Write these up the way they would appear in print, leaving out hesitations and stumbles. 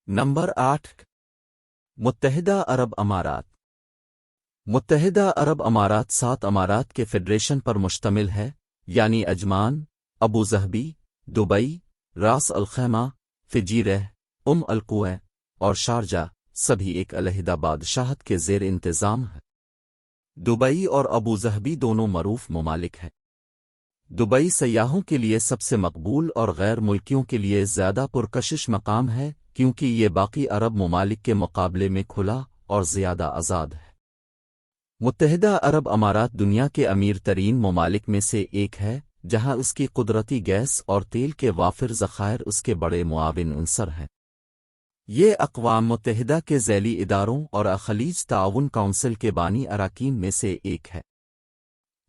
Number 8۔ متحدہ عرب امارات۔ متحدہ عرب امارات 7 امارات کے فیڈریشن پر مشتمل ہے، یعنی Ajman, Abu Dhabi, Dubai, Ras Al Khaimah, Fujairah, القوع اور شارجہ، سبھی ایک علیحدہ بادشاہت کے زیر انتظام ہیں۔ دبئی اور ابوظہبی دونوں معروف ممالک ہیں۔ دبئی سیاحوں کے لیے سب سے مقبول اور غیر ملکیوں کے لیے زیادہ پرکشش مقام ہے، کیونکہ یہ باقی عرب ممالک کے مقابلے میں کھلا اور زیادہ آزاد ہے۔ متحدہ عرب امارات دنیا کے امیر ترین ممالک میں سے ایک ہے، جہاں اس کی قدرتی گیس اور تیل کے وافر ذخائر اس کے بڑے معاون عنصر ہیں۔ یہ اقوام متحدہ کے ذیلی اداروں اور خلیج تعاون کونسل کے بانی اراکین میں سے ایک ہے۔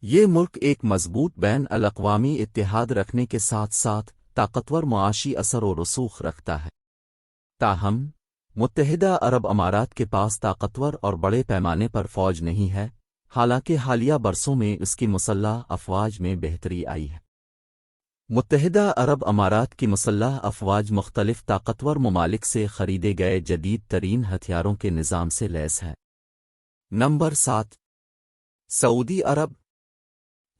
یہ ملک ایک مضبوط بین الاقوامی اتحاد رکھنے کے ساتھ ساتھ طاقتور معاشی اثر و رسوخ رکھتا ہے۔ تاہم، متحدہ عرب امارات کے پاس طاقتور اور بڑے پیمانے پر فوج نہیں ہے، حالانکہ حالیہ برسوں میں اس کی مسلح افواج میں بہتری آئی ہے۔ متحدہ عرب امارات کی مسلح افواج مختلف طاقتور ممالک سے خریدے گئے جدید ترین ہتھیاروں کے نظام سے لیس ہے۔ نمبر 7۔ سعودی عرب۔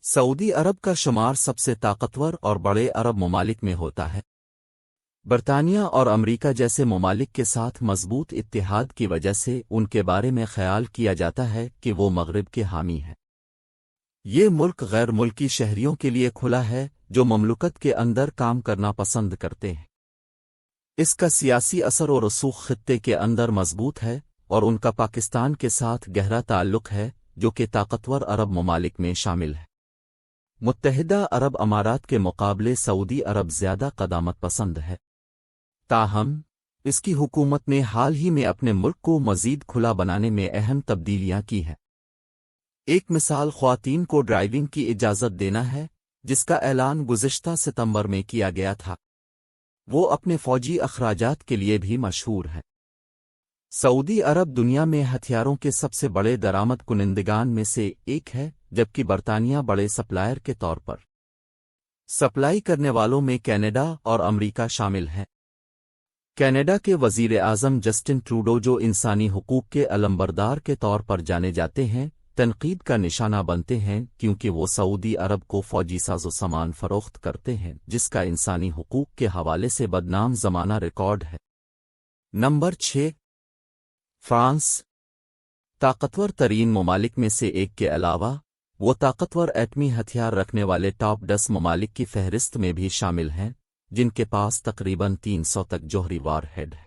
سعودی عرب کا شمار سب سے طاقتور اور بڑے عرب ممالک میں ہوتا ہے۔ برطانیہ اور امریکہ جیسے ممالک کے ساتھ مضبوط اتحاد کی وجہ سے ان کے بارے میں خیال کیا جاتا ہے کہ وہ مغرب کے حامی ہیں۔ یہ ملک غیر ملکی شہریوں کے لیے کھلا ہے جو مملکت کے اندر کام کرنا پسند کرتے ہیں۔ اس کا سیاسی اثر و رسوخ خطے کے اندر مضبوط ہے اور ان کا پاکستان کے ساتھ گہرا تعلق ہے، جو کہ طاقتور عرب ممالک میں شامل ہے۔ متحدہ عرب امارات کے مقابلے سعودی عرب زیادہ قدامت پسند ہے۔ تاہم، اس کی حکومت نے حال ہی میں اپنے ملک کو مزید کھلا بنانے میں اہم تبدیلیاں کی ہیں۔ ایک مثال خواتین کو ڈرائیونگ کی اجازت دینا ہے، جس کا اعلان گزشتہ ستمبر میں کیا گیا تھا۔ وہ اپنے فوجی اخراجات کے لیے بھی مشہور ہے۔ سعودی عرب دنیا میں ہتھیاروں کے سب سے بڑے درآمد کنندگان میں سے ایک ہے، جبکہ برطانیہ بڑے سپلائر کے طور پر سپلائی کرنے والوں میں کینیڈا اور امریکہ شامل ہیں۔ کینیڈا کے وزیر اعظم جسٹن ٹروڈو، جو انسانی حقوق کے علمبردار کے طور پر جانے جاتے ہیں، تنقید کا نشانہ بنتے ہیں کیونکہ وہ سعودی عرب کو فوجی ساز و سامان فروخت کرتے ہیں، جس کا انسانی حقوق کے حوالے سے بدنام زمانہ ریکارڈ ہے۔ نمبر 6۔ فرانس۔ طاقتور ترین ممالک میں سے ایک کے علاوہ، وہ طاقتور ایٹمی ہتھیار رکھنے والے ٹاپ 10 ممالک کی فہرست میں بھی شامل ہیں، جن کے پاس تقریباً 300 تک جوہری وار ہیڈ ہے۔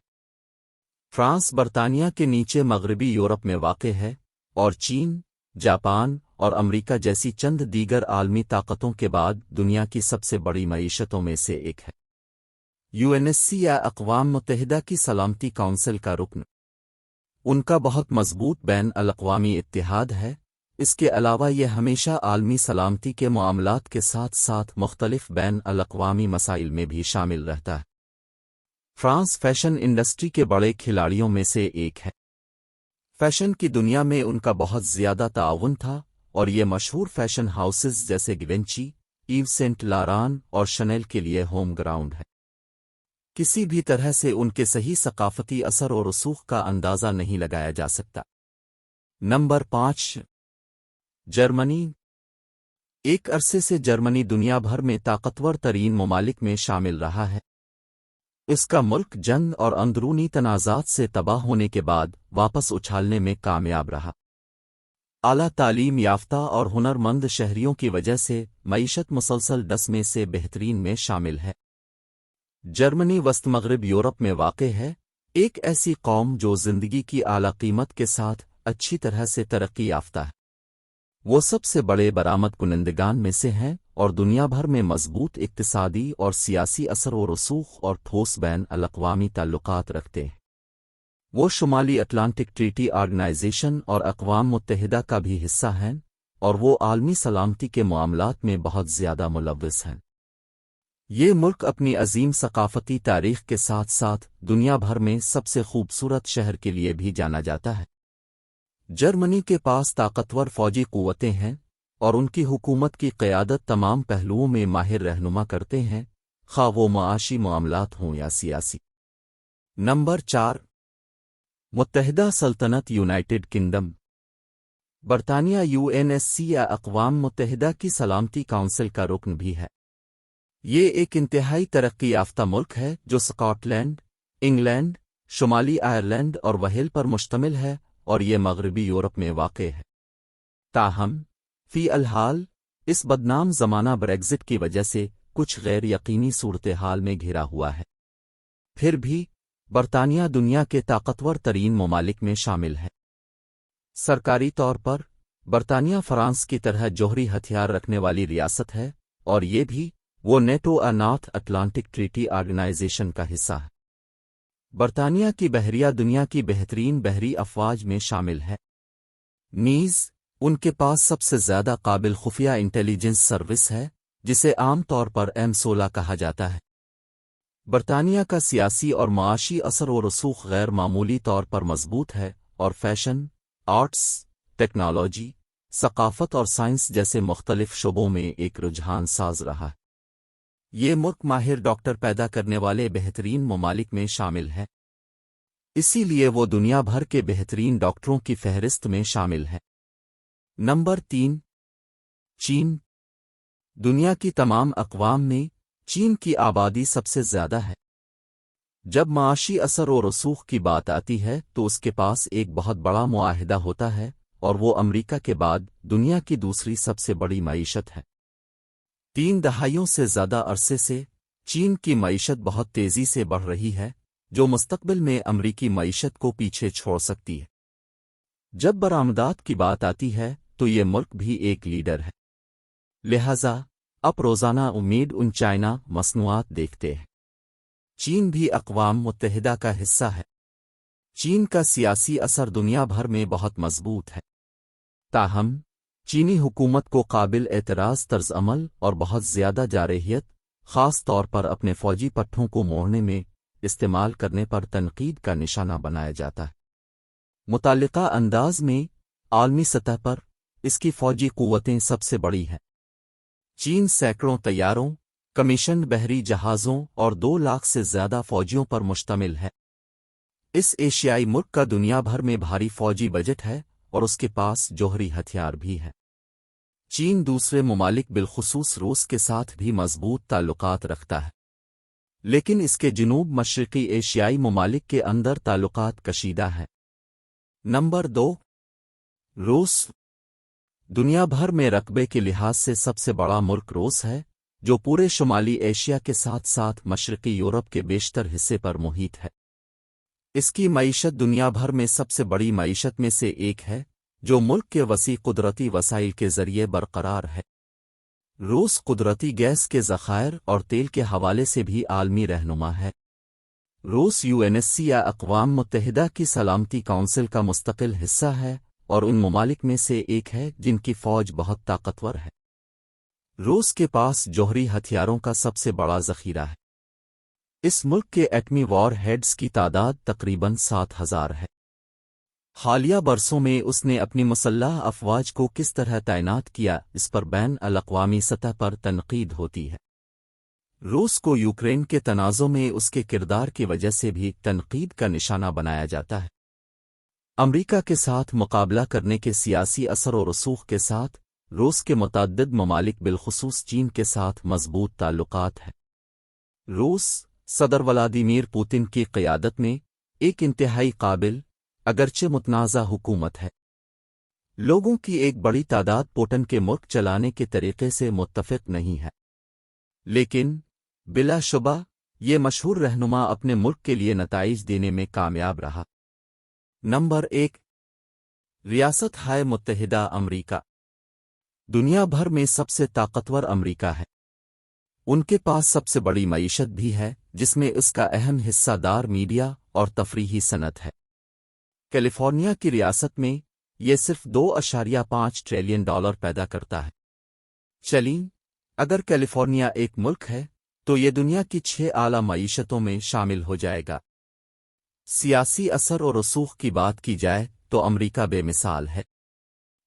فرانس برطانیہ کے نیچے مغربی یورپ میں واقع ہے اور چین، جاپان اور امریکہ جیسی چند دیگر عالمی طاقتوں کے بعد دنیا کی سب سے بڑی معیشتوں میں سے ایک ہے۔ UNSC یا اقوام متحدہ کی سلامتی کونسل کا رکن۔ ان کا بہت مضبوط بین الاقوامی اتحاد ہے۔ اس کے علاوہ یہ ہمیشہ عالمی سلامتی کے معاملات کے ساتھ ساتھ مختلف بین الاقوامی مسائل میں بھی شامل رہتا ہے۔ فرانس فیشن انڈسٹری کے بڑے کھلاڑیوں میں سے ایک ہے۔ فیشن کی دنیا میں ان کا بہت زیادہ تعاون تھا اور یہ مشہور فیشن ہاؤسز جیسے گیونچی، ایو سینٹ لاران اور شنیل کے لیے ہوم گراؤنڈ ہے۔ کسی بھی طرح سے ان کے صحیح ثقافتی اثر و رسوخ کا اندازہ نہیں لگایا جا سکتا۔ نمبر 5۔ جرمنی۔ ایک عرصے سے جرمنی دنیا بھر میں طاقتور ترین ممالک میں شامل رہا ہے۔ اس کا ملک جنگ اور اندرونی تنازعات سے تباہ ہونے کے بعد واپس اچھالنے میں کامیاب رہا۔ اعلیٰ تعلیم یافتہ اور ہنر مند شہریوں کی وجہ سے معیشت مسلسل 10 میں سے بہترین میں شامل ہے۔ جرمنی وسط مغرب یورپ میں واقع ہے، ایک ایسی قوم جو زندگی کی اعلیٰ قیمت کے ساتھ اچھی طرح سے ترقی یافتہ ہے۔ وہ سب سے بڑے برآمد کنندگان میں سے ہیں اور دنیا بھر میں مضبوط اقتصادی اور سیاسی اثر و رسوخ اور ٹھوس بین الاقوامی تعلقات رکھتے ہیں۔ وہ شمالی اٹلانٹک ٹریٹی آرگنائزیشن اور اقوام متحدہ کا بھی حصہ ہیں اور وہ عالمی سلامتی کے معاملات میں بہت زیادہ ملوث ہیں۔ یہ ملک اپنی عظیم ثقافتی تاریخ کے ساتھ ساتھ دنیا بھر میں سب سے خوبصورت شہر کے لیے بھی جانا جاتا ہے۔ جرمنی کے پاس طاقتور فوجی قوتیں ہیں اور ان کی حکومت کی قیادت تمام پہلوؤں میں ماہر رہنما کرتے ہیں، خواہ وہ معاشی معاملات ہوں یا سیاسی۔ نمبر 4 متحدہ سلطنت یونائٹڈ کنگڈم۔ برطانیہ UNSC یا اقوام متحدہ کی سلامتی کونسل کا رکن بھی ہے۔ یہ ایک انتہائی ترقی یافتہ ملک ہے جو اسکاٹ لینڈ، انگلینڈ، شمالی آئرلینڈ اور ویل پر مشتمل ہے، اور یہ مغربی یورپ میں واقع ہے۔ تاہم فی الحال اس بدنام زمانہ بریگزٹ کی وجہ سے کچھ غیر یقینی صورتحال میں گھرا ہوا ہے۔ پھر بھی برطانیہ دنیا کے طاقتور ترین ممالک میں شامل ہے۔ سرکاری طور پر برطانیہ فرانس کی طرح جوہری ہتھیار رکھنے والی ریاست ہے، اور یہ بھی وہ NATO North Atlantic Treaty Organization کا حصہ ہے۔ برطانیہ کی بحریہ دنیا کی بہترین بحری افواج میں شامل ہے، نیز ان کے پاس سب سے زیادہ قابل خفیہ انٹیلیجنس سروس ہے، جسے عام طور پر M16 کہا جاتا ہے۔ برطانیہ کا سیاسی اور معاشی اثر و رسوخ غیر معمولی طور پر مضبوط ہے، اور فیشن، آرٹس، ٹیکنالوجی، ثقافت اور سائنس جیسے مختلف شعبوں میں ایک رجحان ساز رہا ہے۔ یہ ملک ماہر ڈاکٹر پیدا کرنے والے بہترین ممالک میں شامل ہے، اسی لیے وہ دنیا بھر کے بہترین ڈاکٹروں کی فہرست میں شامل ہے۔ نمبر 3 چین۔ دنیا کی تمام اقوام میں چین کی آبادی سب سے زیادہ ہے۔ جب معاشی اثر و رسوخ کی بات آتی ہے تو اس کے پاس ایک بہت بڑا معاہدہ ہوتا ہے، اور وہ امریکہ کے بعد دنیا کی دوسری سب سے بڑی معیشت ہے۔ 3 دہائیوں سے زیادہ عرصے سے چین کی معیشت بہت تیزی سے بڑھ رہی ہے، جو مستقبل میں امریکی معیشت کو پیچھے چھوڑ سکتی ہے۔ جب برآمدات کی بات آتی ہے تو یہ ملک بھی ایک لیڈر ہے، لہذا اب روزانہ امید ان چائنا مصنوعات دیکھتے ہیں۔ چین بھی اقوام متحدہ کا حصہ ہے۔ چین کا سیاسی اثر دنیا بھر میں بہت مضبوط ہے، تاہم چینی حکومت کو قابل اعتراض طرز عمل اور بہت زیادہ جارحیت، خاص طور پر اپنے فوجی پٹھوں کو موڑنے میں استعمال کرنے پر تنقید کا نشانہ بنایا جاتا ہے۔ متعلقہ انداز میں عالمی سطح پر اس کی فوجی قوتیں سب سے بڑی ہیں۔ چین سینکڑوں طیاروں، کمیشنڈ بحری جہازوں اور 2 لاکھ سے زیادہ فوجیوں پر مشتمل ہے۔ اس ایشیائی ملک کا دنیا بھر میں بھاری فوجی بجٹ ہے، اور اس کے پاس جوہری ہتھیار بھی ہے۔ چین دوسرے ممالک بالخصوص روس کے ساتھ بھی مضبوط تعلقات رکھتا ہے، لیکن اس کے جنوب مشرقی ایشیائی ممالک کے اندر تعلقات کشیدہ ہیں۔ نمبر 2 روس۔ دنیا بھر میں رقبے کے لحاظ سے سب سے بڑا ملک روس ہے، جو پورے شمالی ایشیا کے ساتھ ساتھ مشرقی یورپ کے بیشتر حصے پر محیط ہے۔ اس کی معیشت دنیا بھر میں سب سے بڑی معیشت میں سے ایک ہے، جو ملک کے وسیع قدرتی وسائل کے ذریعے برقرار ہے۔ روس قدرتی گیس کے ذخائر اور تیل کے حوالے سے بھی عالمی رہنما ہے۔ روس UNSC یا اقوام متحدہ کی سلامتی کونسل کا مستقل حصہ ہے، اور ان ممالک میں سے ایک ہے جن کی فوج بہت طاقتور ہے۔ روس کے پاس جوہری ہتھیاروں کا سب سے بڑا ذخیرہ ہے۔ اس ملک کے ایٹمی وار ہیڈز کی تعداد تقریباً 7000 ہے۔ حالیہ برسوں میں اس نے اپنی مسلح افواج کو کس طرح تعینات کیا، اس پر بین الاقوامی سطح پر تنقید ہوتی ہے۔ روس کو یوکرین کے تنازع میں اس کے کردار کی وجہ سے بھی تنقید کا نشانہ بنایا جاتا ہے۔ امریکہ کے ساتھ مقابلہ کرنے کے سیاسی اثر و رسوخ کے ساتھ روس کے متعدد ممالک بالخصوص چین کے ساتھ مضبوط تعلقات ہیں۔ روس صدر ولادیمیر پوتن کی قیادت میں ایک انتہائی قابل اگرچہ متنازع حکومت ہے۔ لوگوں کی ایک بڑی تعداد پوٹن کے ملک چلانے کے طریقے سے متفق نہیں ہے، لیکن بلا شبہ یہ مشہور رہنما اپنے ملک کے لیے نتائج دینے میں کامیاب رہا۔ نمبر 1 ریاست ہائے متحدہ امریکہ۔ دنیا بھر میں سب سے طاقتور امریکہ ہے۔ ان کے پاس سب سے بڑی معیشت بھی ہے، جس میں اس کا اہم حصہ دار میڈیا اور تفریحی صنعت ہے۔ کیلیفورنیا کی ریاست میں یہ صرف $2.5 ٹریلین پیدا کرتا ہے۔ چلیں، اگر کیلیفورنیا ایک ملک ہے تو یہ دنیا کی 6 اعلیٰ معیشتوں میں شامل ہو جائے گا۔ سیاسی اثر و رسوخ کی بات کی جائے تو امریکہ بے مثال ہے۔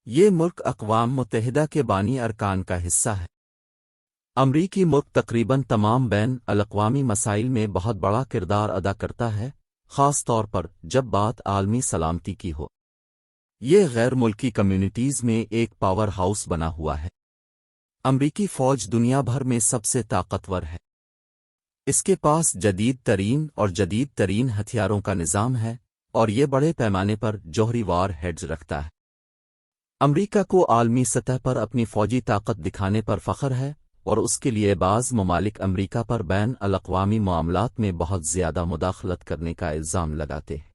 یہ ملک اقوام متحدہ کے بانی ارکان کا حصہ ہے۔ امریکی ملک تقریباً تمام بین الاقوامی مسائل میں بہت بڑا کردار ادا کرتا ہے، خاص طور پر جب بات عالمی سلامتی کی ہو۔ یہ غیر ملکی کمیونٹیز میں ایک پاور ہاؤس بنا ہوا ہے۔ امریکی فوج دنیا بھر میں سب سے طاقتور ہے۔ اس کے پاس جدید ترین ہتھیاروں کا نظام ہے اور یہ بڑے پیمانے پر جوہری وار ہیڈز رکھتا ہے۔ امریکہ کو عالمی سطح پر اپنی فوجی طاقت دکھانے پر فخر ہے اور اس کے لیے بعض ممالک امریکہ پر بین الاقوامی معاملات میں بہت زیادہ مداخلت کرنے کا الزام لگاتے ہیں۔